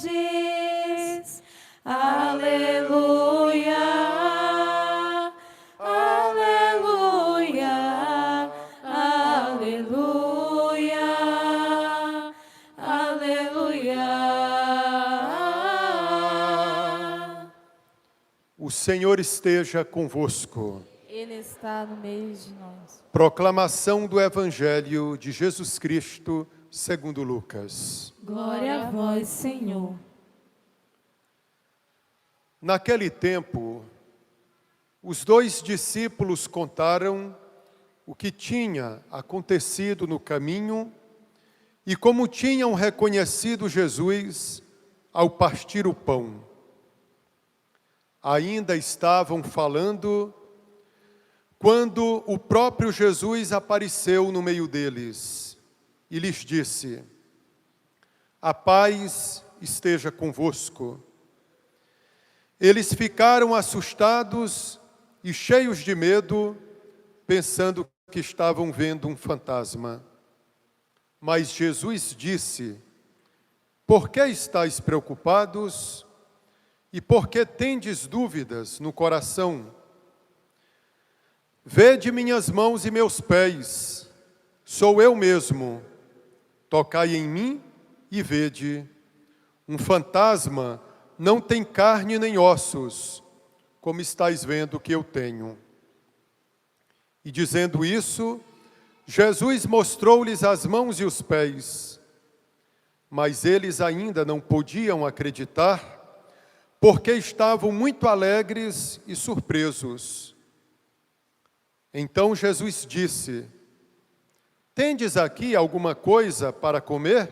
diz, aleluia, aleluia, aleluia, aleluia. O Senhor esteja convosco. Ele está no meio de nós. Proclamação do Evangelho de Jesus Cristo, segundo Lucas. Glória a vós, Senhor. Naquele tempo, os 2 discípulos contaram o que tinha acontecido no caminho e como tinham reconhecido Jesus ao partir o pão. Ainda estavam falando quando o próprio Jesus apareceu no meio deles e lhes disse: a paz esteja convosco. Eles ficaram assustados e cheios de medo, pensando que estavam vendo um fantasma. Mas Jesus disse: por que estáis preocupados? E por que tendes dúvidas no coração? Vede minhas mãos e meus pés, sou eu mesmo. Tocai em mim e vede. Um fantasma não tem carne nem ossos, como estáis vendo que eu tenho. E dizendo isso, Jesus mostrou-lhes as mãos e os pés. Mas eles ainda não podiam acreditar, porque estavam muito alegres e surpresos. Então Jesus disse: tendes aqui alguma coisa para comer?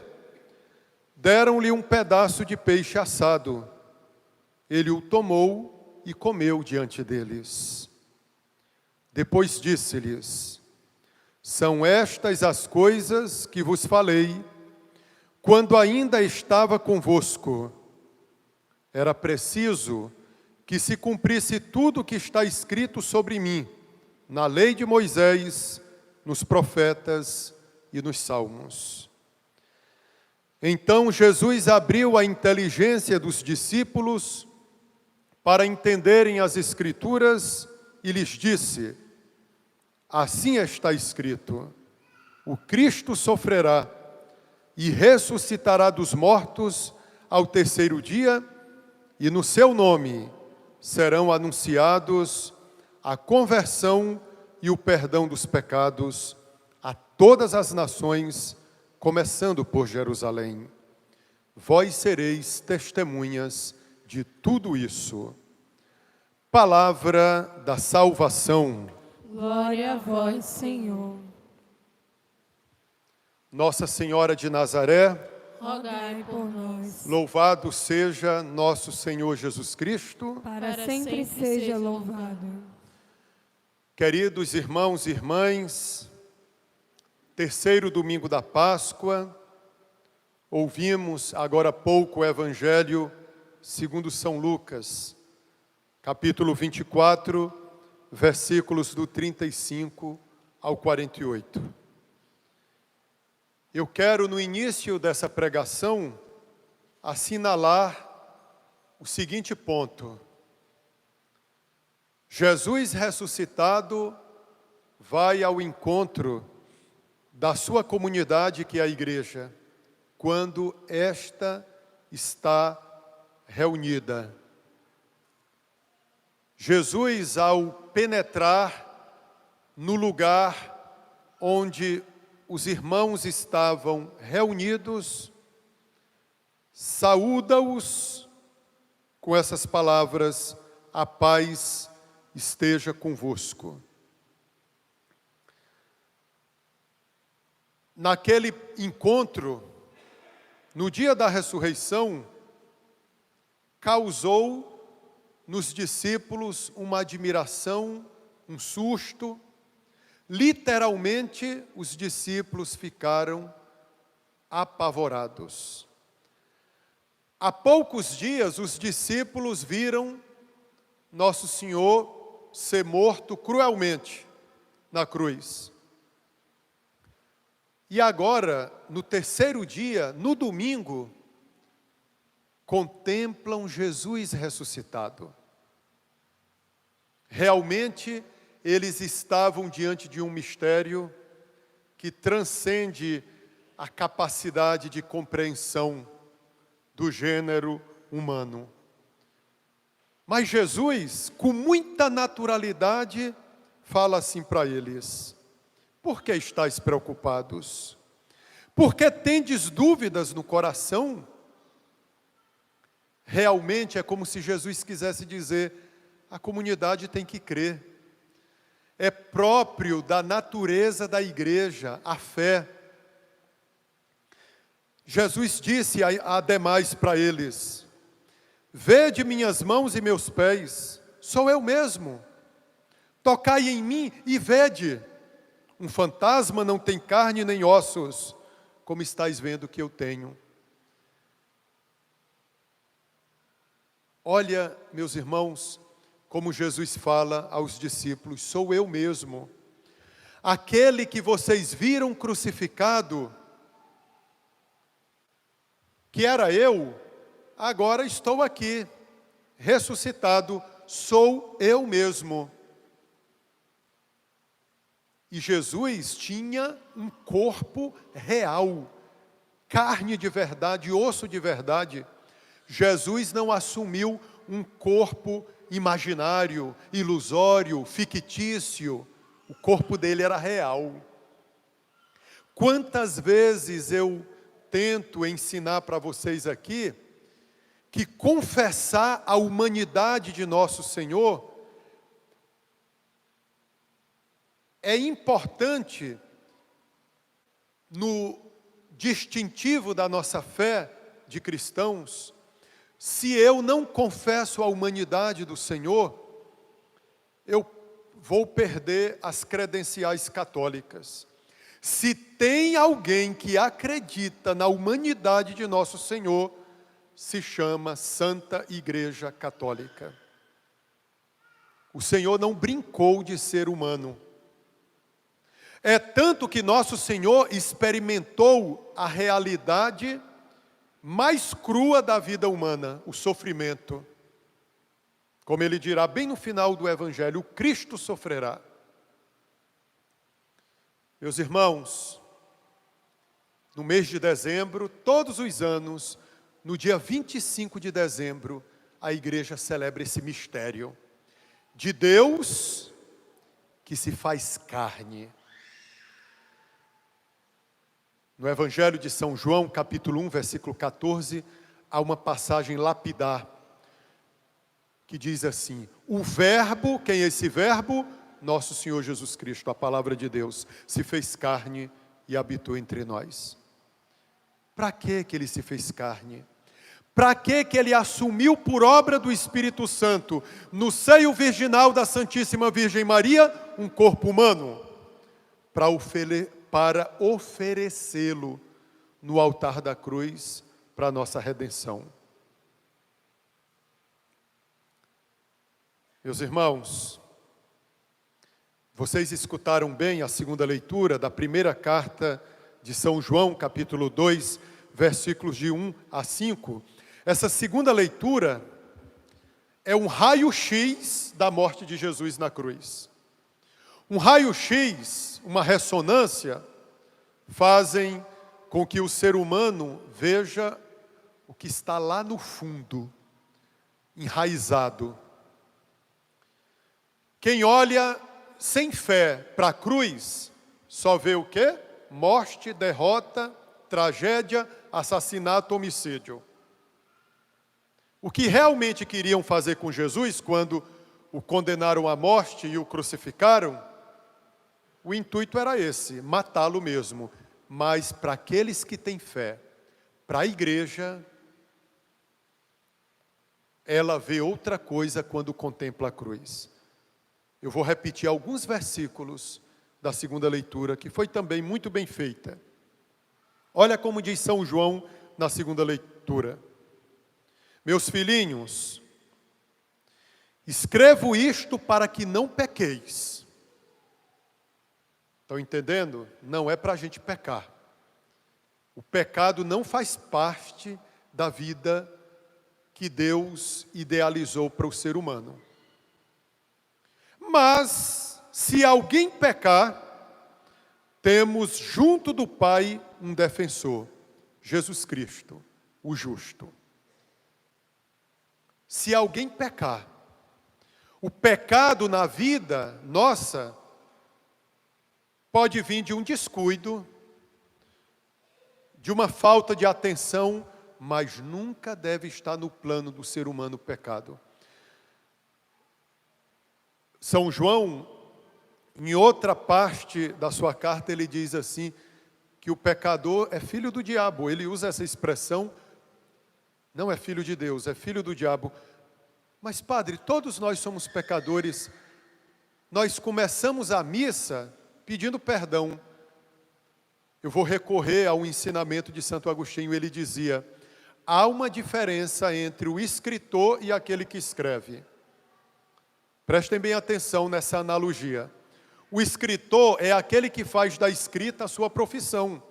Deram-lhe um pedaço de peixe assado. Ele o tomou e comeu diante deles. Depois disse-lhes: são estas as coisas que vos falei, quando ainda estava convosco. Era preciso que se cumprisse tudo o que está escrito sobre mim, na lei de Moisés, nos profetas e nos salmos. Então Jesus abriu a inteligência dos discípulos para entenderem as Escrituras e lhes disse: assim está escrito, o Cristo sofrerá e ressuscitará dos mortos ao terceiro dia, e no seu nome serão anunciados a conversão e o perdão dos pecados a todas as nações, começando por Jerusalém. Vós sereis testemunhas de tudo isso. Palavra da salvação. Glória a vós, Senhor. Nossa Senhora de Nazaré, Rogai por nós. louvado seja nosso Senhor Jesus Cristo. Para sempre seja louvado. Queridos irmãos e irmãs, terceiro domingo da Páscoa, ouvimos agora há pouco o Evangelho segundo São Lucas, capítulo 24, versículos do 35 ao 48. Eu quero, no início dessa pregação, assinalar o seguinte ponto. Jesus ressuscitado vai ao encontro da sua comunidade, que é a igreja, quando esta está reunida. Jesus, ao penetrar no lugar onde os irmãos estavam reunidos, saúda-os com essas palavras: a paz esteja convosco. Naquele encontro, no dia da ressurreição, causou nos discípulos uma admiração, um susto. Literalmente, os discípulos ficaram apavorados. Há poucos dias, os discípulos viram Nosso Senhor ser morto cruelmente na cruz. E agora, no terceiro dia, no domingo, contemplam Jesus ressuscitado. Realmente, eles estavam diante de um mistério que transcende a capacidade de compreensão do gênero humano. Mas Jesus, com muita naturalidade, fala assim para eles: por que estáis preocupados? Por que tendes dúvidas no coração? Realmente é como se Jesus quisesse dizer: a comunidade tem que crer. É próprio da natureza da igreja, a fé. Jesus disse ademais para eles: vede minhas mãos e meus pés, sou eu mesmo. Tocai em mim e vede. Um fantasma não tem carne nem ossos, como estáis vendo que eu tenho. Olha, meus irmãos, como Jesus fala aos discípulos: sou eu mesmo. Aquele que vocês viram crucificado, que era eu, agora estou aqui, ressuscitado, sou eu mesmo. E Jesus tinha um corpo real, carne de verdade, osso de verdade. Jesus não assumiu um corpo imaginário, ilusório, fictício. O corpo dele era real. Quantas vezes eu tento ensinar para vocês aqui que confessar a humanidade de nosso Senhor é importante no distintivo da nossa fé de cristãos. Se eu não confesso a humanidade do Senhor, eu vou perder as credenciais católicas. Se tem alguém que acredita na humanidade de nosso Senhor, se chama Santa Igreja Católica. O Senhor não brincou de ser humano. É tanto que nosso Senhor experimentou a realidade mais crua da vida humana, o sofrimento. Como ele dirá bem no final do Evangelho: o Cristo sofrerá. Meus irmãos, no mês de dezembro, todos os anos, no dia 25 de dezembro, a igreja celebra esse mistério de Deus que se faz carne. No Evangelho de São João, capítulo 1, versículo 14, há uma passagem lapidar, que diz assim: o verbo, quem é esse verbo? Nosso Senhor Jesus Cristo, a palavra de Deus, se fez carne e habitou entre nós. Para que ele se fez carne? Para que ele assumiu por obra do Espírito Santo, no seio virginal da Santíssima Virgem Maria, um corpo humano? Para oferecê-lo no altar da cruz para a nossa redenção. Meus irmãos, vocês escutaram bem a segunda leitura da primeira carta de São João, capítulo 2, versículos de 1 a 5. Essa segunda leitura é um raio-x da morte de Jesus na cruz. Um raio-x, uma ressonância, fazem com que o ser humano veja o que está lá no fundo, enraizado. Quem olha sem fé para a cruz, só vê o quê? Morte, derrota, tragédia, assassinato, homicídio. O que realmente queriam fazer com Jesus, quando o condenaram à morte e o crucificaram, o intuito era esse, matá-lo mesmo. Mas para aqueles que têm fé, para a igreja, ela vê outra coisa quando contempla a cruz. Eu vou repetir alguns versículos da segunda leitura, que foi também muito bem feita. Olha como diz São João na segunda leitura: meus filhinhos, escrevo isto para que não pequeis. Estão entendendo? Não é para a gente pecar. O pecado não faz parte da vida que Deus idealizou para o ser humano. Mas, se alguém pecar, temos junto do Pai um defensor, Jesus Cristo, o justo. Se alguém pecar, o pecado na vida nossa pode vir de um descuido, de uma falta de atenção, mas nunca deve estar no plano do ser humano o pecado. São João, em outra parte da sua carta, ele diz assim, que o pecador é filho do diabo. Ele usa essa expressão, não é filho de Deus, é filho do diabo. Mas, padre, todos nós somos pecadores. Nós começamos a missa pedindo perdão. Eu vou recorrer ao ensinamento de Santo Agostinho. Ele dizia, há uma diferença entre o escritor e aquele que escreve. Prestem bem atenção nessa analogia. O escritor é aquele que faz da escrita a sua profissão.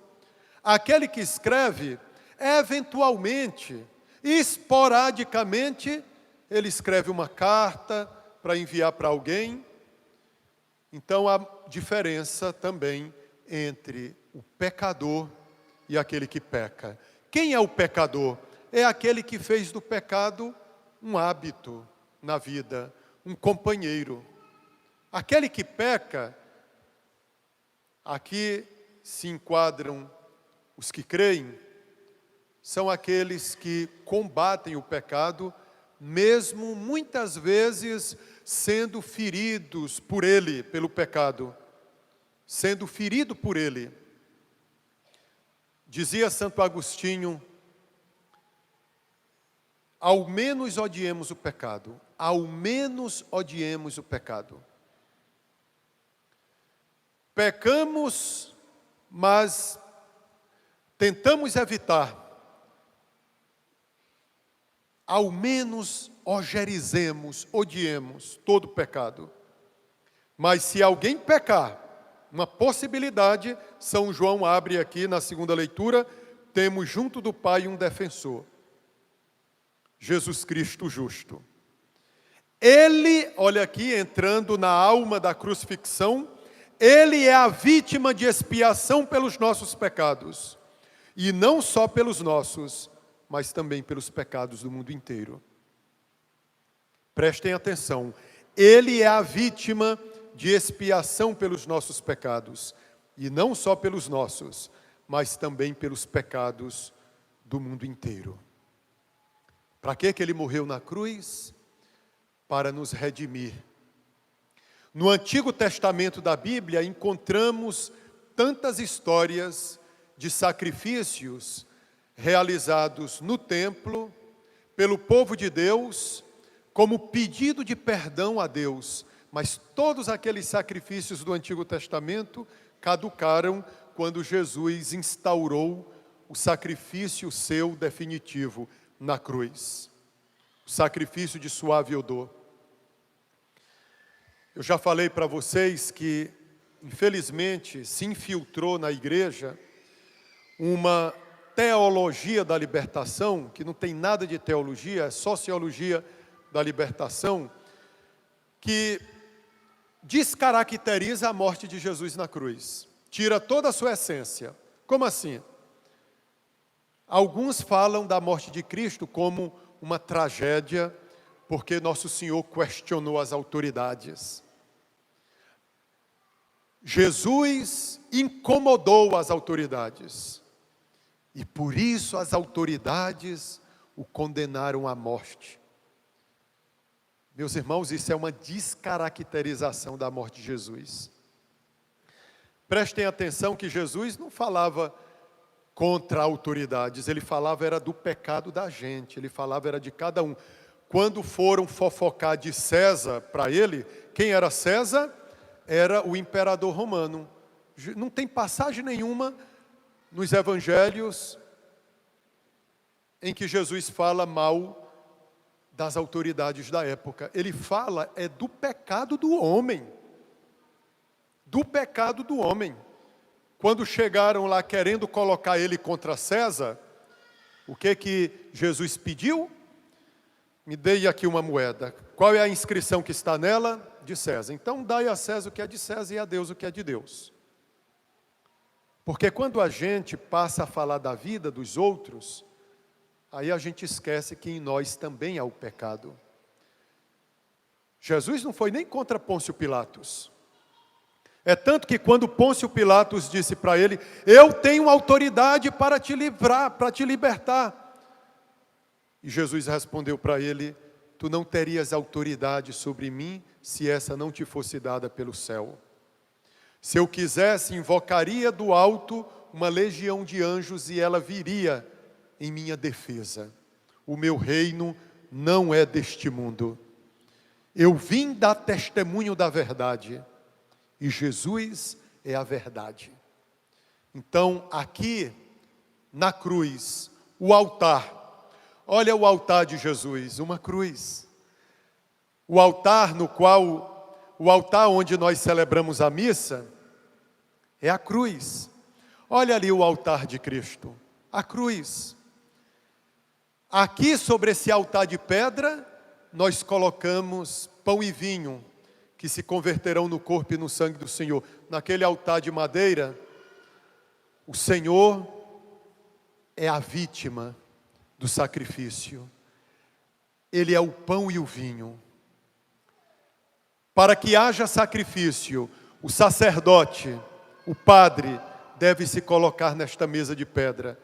Aquele que escreve, eventualmente, esporadicamente, ele escreve uma carta para enviar para alguém. Então, há diferença também entre o pecador e aquele que peca. Quem é o pecador? É aquele que fez do pecado um hábito na vida, um companheiro. Aquele que peca, aqui se enquadram os que creem, são aqueles que combatem o pecado, mesmo muitas vezes sendo feridos por ele, pelo pecado, sendo ferido por ele. Dizia Santo Agostinho, ao menos odiemos o pecado, ao menos odiemos o pecado. Pecamos, mas tentamos evitar. Ao menos ogerizemos, odiemos todo pecado. Mas se alguém pecar, uma possibilidade, São João abre aqui na segunda leitura, temos junto do Pai um defensor, Jesus Cristo justo. Ele, olha aqui, entrando na alma da crucifixão, ele é a vítima de expiação pelos nossos pecados. E não só pelos nossos, mas também pelos pecados do mundo inteiro. Prestem atenção. Ele é a vítima de expiação pelos nossos pecados. E não só pelos nossos, mas também pelos pecados do mundo inteiro. Para que ele morreu na cruz? Para nos redimir. No Antigo Testamento da Bíblia, encontramos tantas histórias de sacrifícios realizados no templo, pelo povo de Deus, como pedido de perdão a Deus. Mas todos aqueles sacrifícios do Antigo Testamento caducaram quando Jesus instaurou o sacrifício seu definitivo na cruz. O sacrifício de suave odor. Eu já falei para vocês que, infelizmente, se infiltrou na igreja uma teologia da libertação, que não tem nada de teologia, é sociologia da libertação, que descaracteriza a morte de Jesus na cruz. Tira toda a sua essência. Como assim? Alguns falam da morte de Cristo como uma tragédia, porque Nosso Senhor questionou as autoridades. Jesus incomodou as autoridades. E por isso as autoridades o condenaram à morte. Meus irmãos, isso é uma descaracterização da morte de Jesus. Prestem atenção que Jesus não falava contra autoridades, ele falava era do pecado da gente, ele falava era de cada um. Quando foram fofocar de César para ele, quem era César? Era o imperador romano. Não tem passagem nenhuma nos evangelhos em que Jesus fala mal das autoridades da época. Ele fala do pecado do homem. Do pecado do homem. Quando chegaram lá querendo colocar ele contra César, o que Jesus pediu? me dei aqui uma moeda. Qual é a inscrição que está nela? De César. Então, dai a César o que é de César e a Deus o que é de Deus. Porque quando a gente passa a falar da vida dos outros, aí a gente esquece que em nós também há o pecado. Jesus não foi nem contra Pôncio Pilatos. É tanto que quando Pôncio Pilatos disse para ele, eu tenho autoridade para te livrar, para te libertar. E Jesus respondeu para ele, tu não terias autoridade sobre mim se essa não te fosse dada pelo céu. Se eu quisesse, invocaria do alto uma legião de anjos e ela viria em minha defesa. O meu reino não é deste mundo. Eu vim dar testemunho da verdade. E Jesus é a verdade. Então, aqui na cruz, o altar. Olha o altar de Jesus, uma cruz. O altar onde nós celebramos a missa, é a cruz. Olha ali o altar de Cristo, a cruz. Aqui sobre esse altar de pedra, nós colocamos pão e vinho, que se converterão no corpo e no sangue do Senhor. Naquele altar de madeira, o Senhor é a vítima do sacrifício. Ele é o pão e o vinho. Para que haja sacrifício, o sacerdote, o padre, deve se colocar nesta mesa de pedra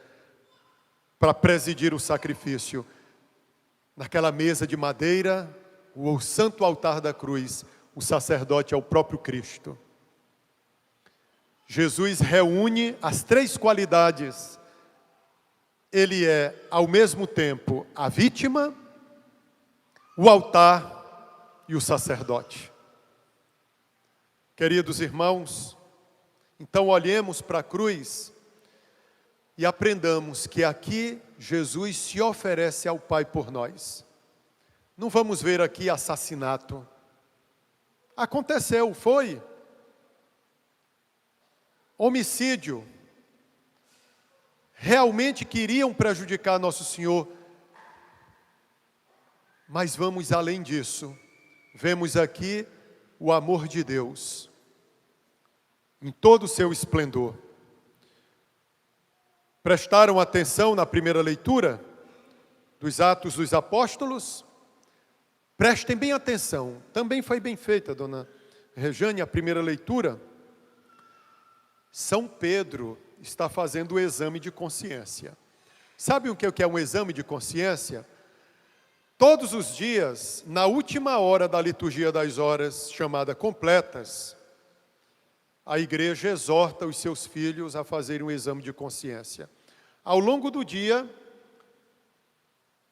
para presidir o sacrifício. Naquela mesa de madeira, o santo altar da cruz, o sacerdote é o próprio Cristo. Jesus reúne as três qualidades. Ele é, ao mesmo tempo, a vítima, o altar e o sacerdote. Queridos irmãos, então olhemos para a cruz e aprendamos que aqui Jesus se oferece ao Pai por nós. Não vamos ver aqui assassinato. Aconteceu, foi. Homicídio. Realmente queriam prejudicar Nosso Senhor. Mas vamos além disso. Vemos aqui o amor de Deus, em todo o seu esplendor. Prestaram atenção na primeira leitura dos Atos dos Apóstolos? Prestem bem atenção. Também foi bem feita, dona Rejane, a primeira leitura. São Pedro está fazendo o exame de consciência. Sabe o que é um exame de consciência? Todos os dias, na última hora da liturgia das horas, chamada completas, a igreja exorta os seus filhos a fazerem um exame de consciência. Ao longo do dia,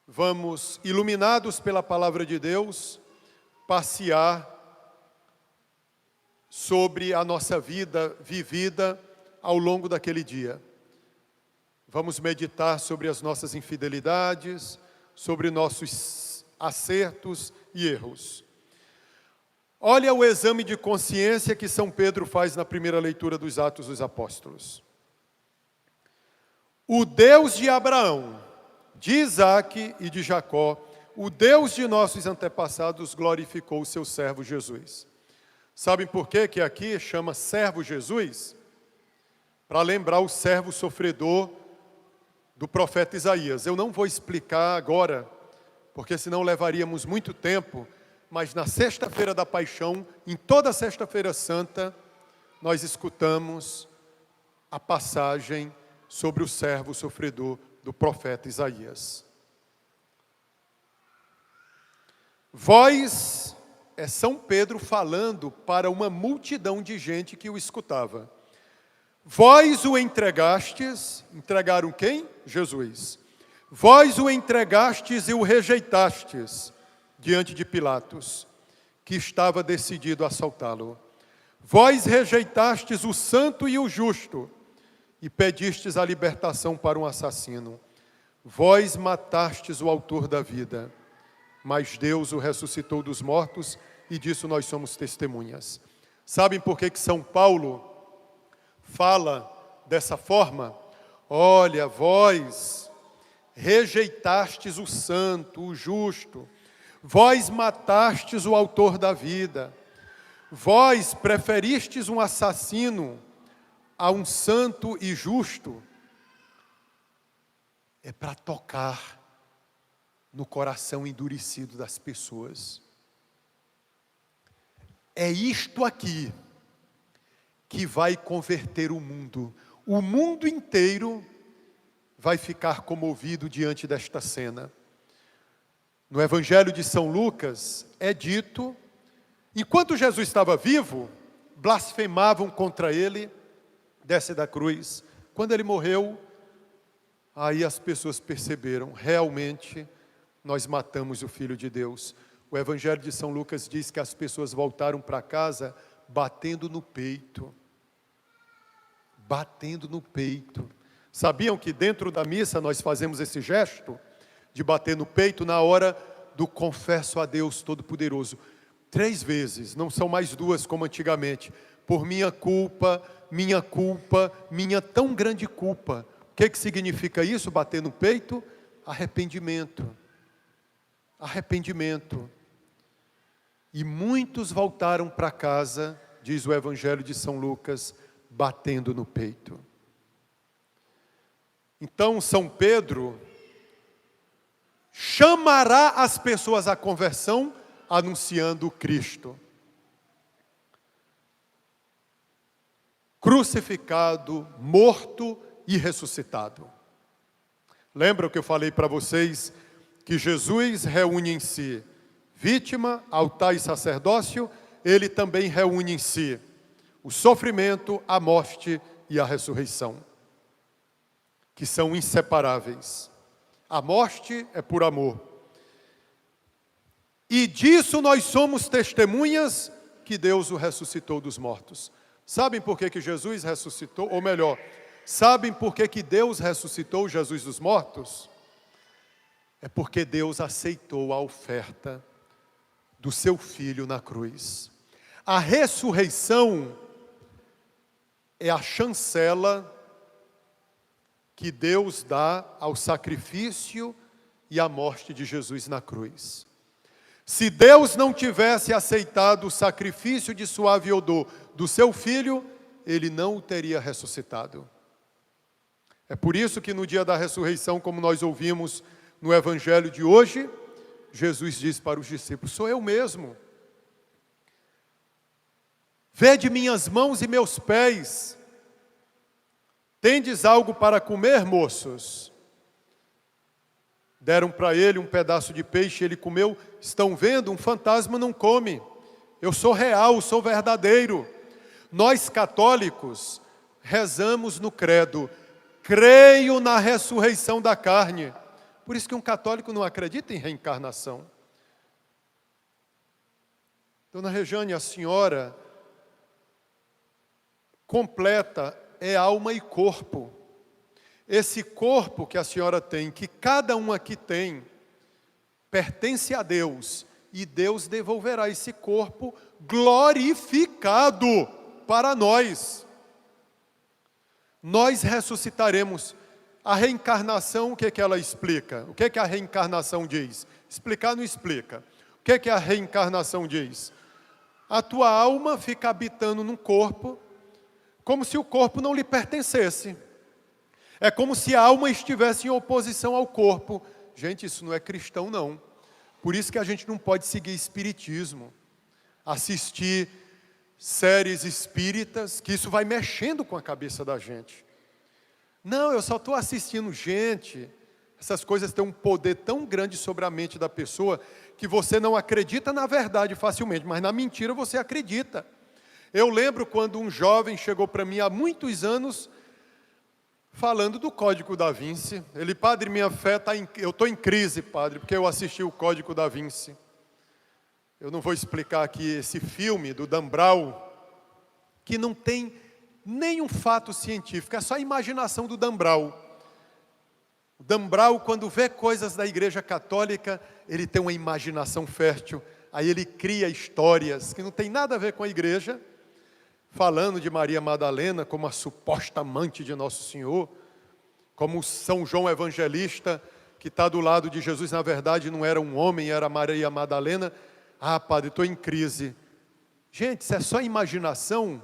vamos, iluminados pela palavra de Deus, passear sobre a nossa vida vivida ao longo daquele dia. Vamos meditar sobre as nossas infidelidades, sobre nossos acertos e erros. Olha o exame de consciência que São Pedro faz na primeira leitura dos Atos dos Apóstolos. O Deus de Abraão, de Isaque e de Jacó, o Deus de nossos antepassados glorificou o seu servo Jesus. Sabem por quê que aqui chama servo Jesus? Para lembrar o servo sofredor do profeta Isaías. Eu não vou explicar agora, porque senão levaríamos muito tempo, mas na sexta-feira da paixão, em toda a sexta-feira santa, nós escutamos a passagem sobre o servo sofredor do profeta Isaías. Vós, é São Pedro falando para uma multidão de gente que o escutava. Vós o entregastes, entregaram quem? Jesus. Vós o entregastes e o rejeitastes diante de Pilatos, que estava decidido a assaltá-lo. Vós rejeitastes o santo e o justo, e pedistes a libertação para um assassino. Vós matastes o autor da vida, mas Deus o ressuscitou dos mortos, e disso nós somos testemunhas. Sabem por que São Paulo fala dessa forma? Olha, vós rejeitastes o santo, o justo, Vós matastes o autor da vida. Vós preferistes um assassino a um santo e justo. É para tocar no coração endurecido das pessoas. É isto aqui que vai converter o mundo. O mundo inteiro vai ficar comovido diante desta cena. No Evangelho de São Lucas é dito, enquanto Jesus estava vivo, blasfemavam contra ele, desce da cruz. Quando ele morreu, aí as pessoas perceberam, realmente nós matamos o Filho de Deus. O Evangelho de São Lucas diz que as pessoas voltaram para casa batendo no peito. Batendo no peito. Sabiam que dentro da missa nós fazemos esse gesto de bater no peito na hora do confesso a Deus Todo-Poderoso? 3 vezes, não são mais 2 como antigamente. Por minha culpa, minha tão grande culpa. O que significa isso, bater no peito? Arrependimento. Arrependimento. E muitos voltaram para casa, diz o Evangelho de São Lucas, batendo no peito. Então São Pedro chamará as pessoas à conversão, anunciando Cristo. Crucificado, morto e ressuscitado. Lembra que eu falei para vocês que Jesus reúne em si vítima, altar e sacerdócio? Ele também reúne em si o sofrimento, a morte e a ressurreição, que são inseparáveis. A morte é por amor. E disso nós somos testemunhas, que Deus o ressuscitou dos mortos. Sabem por que Jesus ressuscitou? Ou melhor, sabem por que Deus ressuscitou Jesus dos mortos? É porque Deus aceitou a oferta do seu Filho na cruz. A ressurreição é a chancela que Deus dá ao sacrifício e à morte de Jesus na cruz. Se Deus não tivesse aceitado o sacrifício de suave odor do seu Filho, Ele não o teria ressuscitado. É por isso que no dia da ressurreição, como nós ouvimos no Evangelho de hoje, Jesus diz para os discípulos: sou eu mesmo. Vede minhas mãos e meus pés. Tendes algo para comer, moços? Deram para ele um pedaço de peixe, ele comeu. Estão vendo? Um fantasma não come. Eu sou real, sou verdadeiro. Nós católicos rezamos no credo: creio na ressurreição da carne. Por isso que um católico não acredita em reencarnação. Dona Rejane, a senhora completa é alma e corpo. Esse corpo que a senhora tem, que cada um aqui tem, pertence a Deus. E Deus devolverá esse corpo glorificado para nós. Nós ressuscitaremos. A reencarnação, o que ela explica? O que a reencarnação diz? Explicar não explica. O que a reencarnação diz? A tua alma fica habitando num corpo, como se o corpo não lhe pertencesse. É como se a alma estivesse em oposição ao corpo. Gente, isso não é cristão, não. Por isso que a gente não pode seguir espiritismo, assistir séries espíritas, que isso vai mexendo com a cabeça da gente. Não, eu só estou assistindo. Gente, essas coisas têm um poder tão grande sobre a mente da pessoa, que você não acredita na verdade facilmente, mas na mentira você acredita. Eu lembro quando um jovem chegou para mim há muitos anos, falando do Código da Vinci. Ele: padre, minha fé eu estou em crise, padre, porque eu assisti o Código da Vinci. Eu não vou explicar aqui esse filme do Dan Brown, que não tem nenhum fato científico, é só a imaginação do Dan Brown. O Dan Brown, quando vê coisas da Igreja Católica, ele tem uma imaginação fértil, aí ele cria histórias que não tem nada a ver com a igreja, falando de Maria Madalena como a suposta amante de Nosso Senhor, como São João Evangelista, que está do lado de Jesus, na verdade não era um homem, era Maria Madalena. Ah, padre, estou em crise. Gente, isso é só imaginação.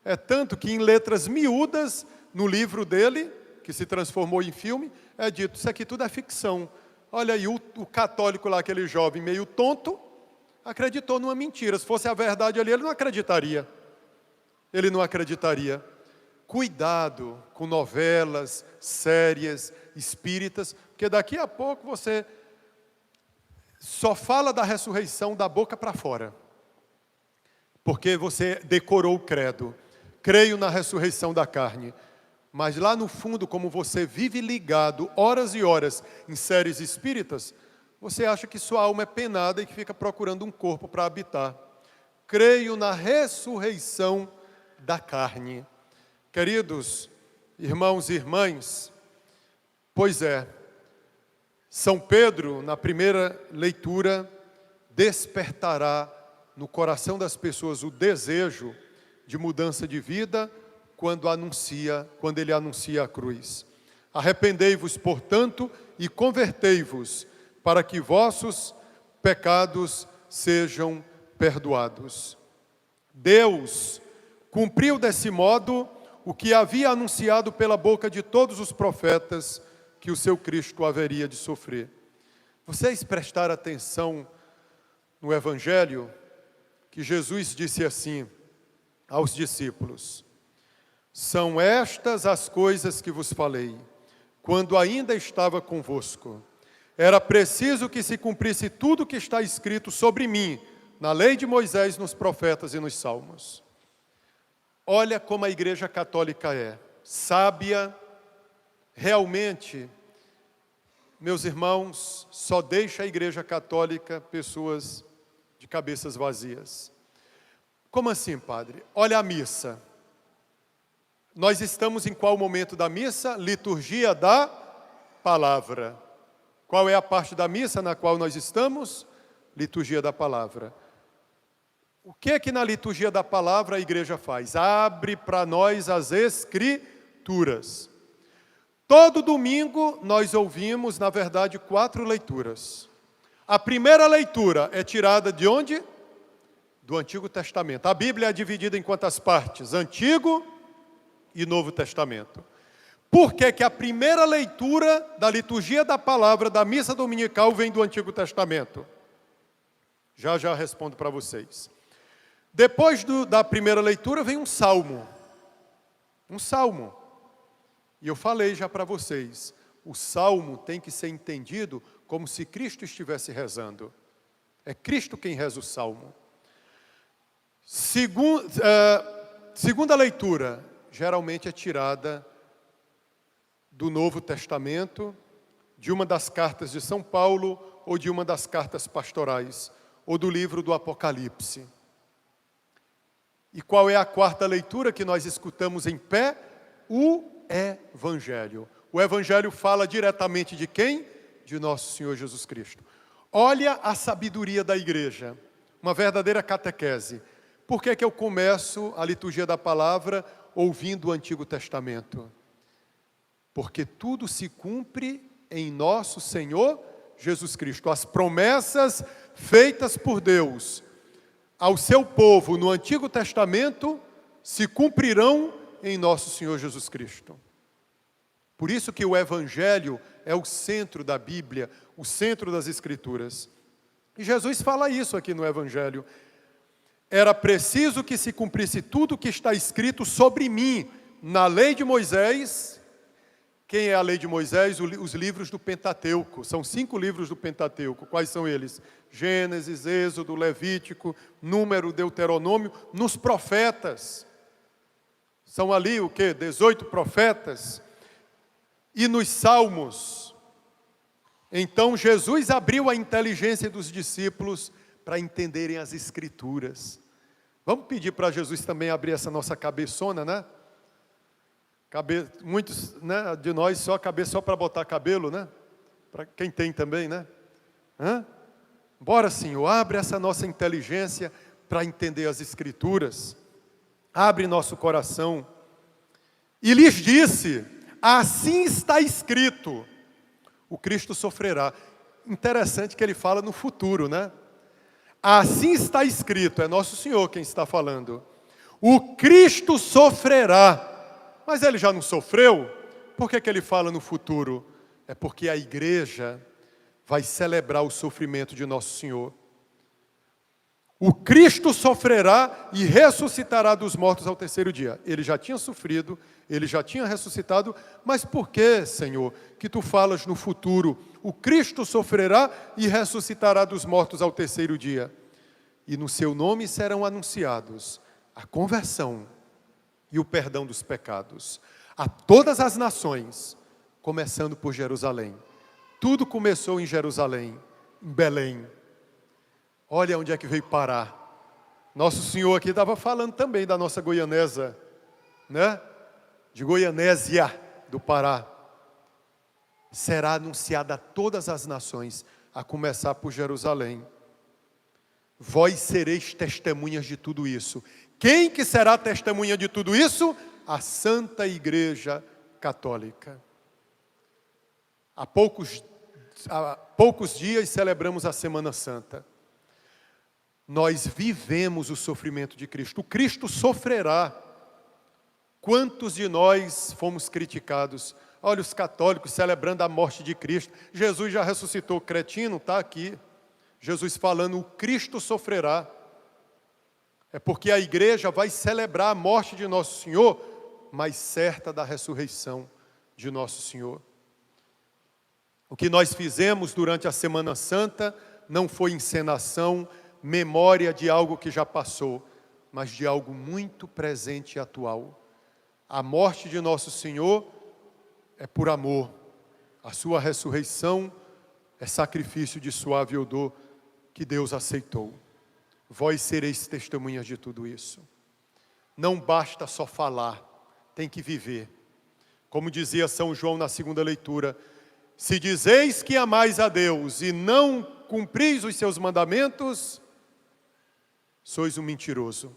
É tanto que em letras miúdas, no livro dele, que se transformou em filme, é dito, isso aqui tudo é ficção. Olha aí, o católico lá, aquele jovem meio tonto, acreditou numa mentira. Se fosse a verdade ali, ele não acreditaria. Ele não acreditaria. Cuidado com novelas, séries, espíritas, porque daqui a pouco você só fala da ressurreição da boca para fora. Porque você decorou o credo. Creio na ressurreição da carne. Mas lá no fundo, como você vive ligado horas e horas em séries espíritas, você acha que sua alma é penada e que fica procurando um corpo para habitar. Creio na ressurreição da carne. Queridos irmãos e irmãs, pois é, São Pedro, na primeira leitura, despertará no coração das pessoas o desejo de mudança de vida quando ele anuncia a cruz. Arrependei-vos, portanto, e convertei-vos, para que vossos pecados sejam perdoados. Deus cumpriu desse modo o que havia anunciado pela boca de todos os profetas, que o seu Cristo haveria de sofrer. Vocês prestaram atenção no Evangelho, que Jesus disse assim aos discípulos: são estas as coisas que vos falei, quando ainda estava convosco. Era preciso que se cumprisse tudo o que está escrito sobre mim, na lei de Moisés, nos profetas e nos salmos. Olha como a Igreja Católica é sábia, realmente, meus irmãos, só deixa a Igreja Católica pessoas de cabeças vazias. Como assim, padre? Olha a missa. Nós estamos em qual momento da missa? Liturgia da palavra. Qual é a parte da missa na qual nós estamos? Liturgia da palavra. O que é que na liturgia da palavra a igreja faz? Abre para nós as escrituras. Todo domingo nós ouvimos, na verdade, 4 leituras. A primeira leitura é tirada de onde? Do Antigo Testamento. A Bíblia é dividida em quantas partes? Antigo e Novo Testamento. Por que que a primeira leitura da liturgia da palavra da missa dominical vem do Antigo Testamento? Já respondo para vocês. Depois da primeira leitura vem um salmo. Um salmo. E eu falei já para vocês, o salmo tem que ser entendido como se Cristo estivesse rezando. É Cristo quem reza o salmo. Segunda leitura, geralmente é tirada do Novo Testamento, de uma das cartas de São Paulo, ou de uma das cartas pastorais, ou do livro do Apocalipse. E qual é a quarta leitura que nós escutamos em pé? O Evangelho. O Evangelho fala diretamente de quem? De nosso Senhor Jesus Cristo. Olha a sabedoria da igreja, uma verdadeira catequese. Por que que eu começo a liturgia da palavra ouvindo o Antigo Testamento? Porque tudo se cumpre em nosso Senhor Jesus Cristo. As promessas feitas por Deus ao seu povo no Antigo Testamento se cumprirão em nosso Senhor Jesus Cristo. Por isso que o Evangelho é o centro da Bíblia, o centro das Escrituras. E Jesus fala isso aqui no Evangelho. Era preciso que se cumprisse tudo o que está escrito sobre mim, na lei de Moisés. Quem é a lei de Moisés? Os livros do Pentateuco. São 5 livros do Pentateuco. Quais são eles? Gênesis, Êxodo, Levítico, Número, Deuteronômio. Nos profetas. São ali o quê? 18 profetas. E nos salmos. Então Jesus abriu a inteligência dos discípulos para entenderem as Escrituras. Vamos pedir para Jesus também abrir essa nossa cabeçona, né? Muitos, né, de nós só cabeça só para botar cabelo, né? Para quem tem também, né? Bora, Senhor, abre essa nossa inteligência para entender as Escrituras. Abre nosso coração. E lhes disse: assim está escrito: O Cristo sofrerá. Interessante que ele fala no futuro, né? Assim está escrito, é Nosso Senhor quem está falando. O Cristo sofrerá. Mas ele já não sofreu? Por que ele fala no futuro? É porque a igreja vai celebrar o sofrimento de Nosso Senhor. O Cristo sofrerá e ressuscitará dos mortos ao terceiro dia. Ele já tinha sofrido, ele já tinha ressuscitado, mas por que, Senhor, que tu falas no futuro? O Cristo sofrerá e ressuscitará dos mortos ao terceiro dia. E no seu nome serão anunciados a conversão e o perdão dos pecados a todas as nações, começando por Jerusalém. Tudo começou em Jerusalém, em Belém. Olha onde é que veio parar. Nosso Senhor aqui estava falando também da nossa goianesa, né? De Goianésia, do Pará. Será anunciada a todas as nações, a começar por Jerusalém. Vós sereis testemunhas de tudo isso. Quem que será testemunha de tudo isso? A Santa Igreja Católica. Há poucos dias celebramos a Semana Santa. Nós vivemos o sofrimento de Cristo. O Cristo sofrerá. Quantos de nós fomos criticados? Olha, os católicos celebrando a morte de Cristo. Jesus já ressuscitou, o cretino está aqui. Jesus falando, o Cristo sofrerá. É porque a igreja vai celebrar a morte de Nosso Senhor, mas certa da ressurreição de Nosso Senhor. O que nós fizemos durante a Semana Santa não foi encenação, memória de algo que já passou, mas de algo muito presente e atual. A morte de Nosso Senhor é por amor. A sua ressurreição é sacrifício de suave odor que Deus aceitou. Vós sereis testemunhas de tudo isso. Não basta só falar, tem que viver. Como dizia São João na segunda leitura, se dizeis que amais a Deus e não cumpris os seus mandamentos, sois um mentiroso.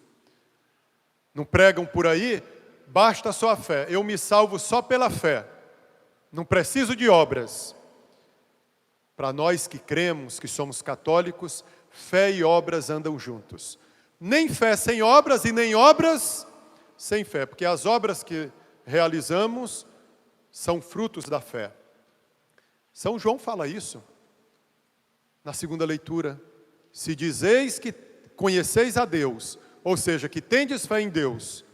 Não pregam por aí? Basta só a fé. Eu me salvo só pela fé. Não preciso de obras. Para nós que cremos, que somos católicos, fé e obras andam juntos. Nem fé sem obras e nem obras sem fé. Porque as obras que realizamos são frutos da fé. São João fala isso na segunda leitura. Se dizeis que conheceis a Deus, ou seja, que tendes fé em Deus,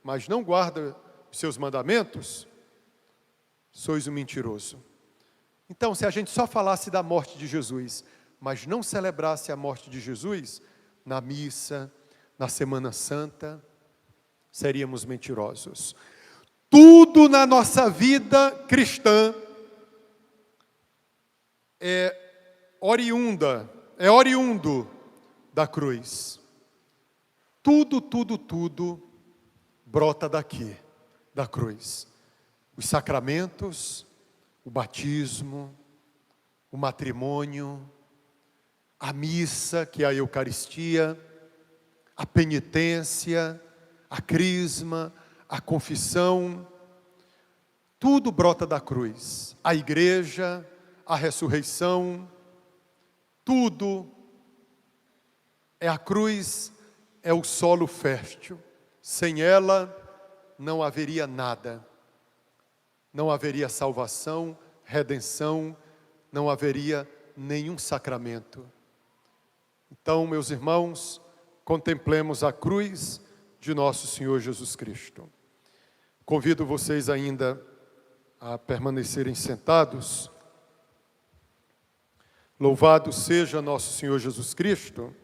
mas não guarda os seus mandamentos, sois um mentiroso. Então, se a gente só falasse da morte de Jesus, mas não celebrasse a morte de Jesus, na missa, na Semana Santa, seríamos mentirosos. Tudo na nossa vida cristã é oriundo da cruz. Tudo brota daqui, da cruz. Os sacramentos, o batismo, o matrimônio, a missa, que é a Eucaristia, a penitência, a crisma, a confissão, tudo brota da cruz. A igreja, a ressurreição, tudo é a cruz, é o solo fértil. Sem ela não haveria nada. Não haveria salvação, redenção, não haveria nenhum sacramento. Então, meus irmãos, contemplemos a cruz de nosso Senhor Jesus Cristo. Convido vocês ainda a permanecerem sentados. Louvado seja nosso Senhor Jesus Cristo.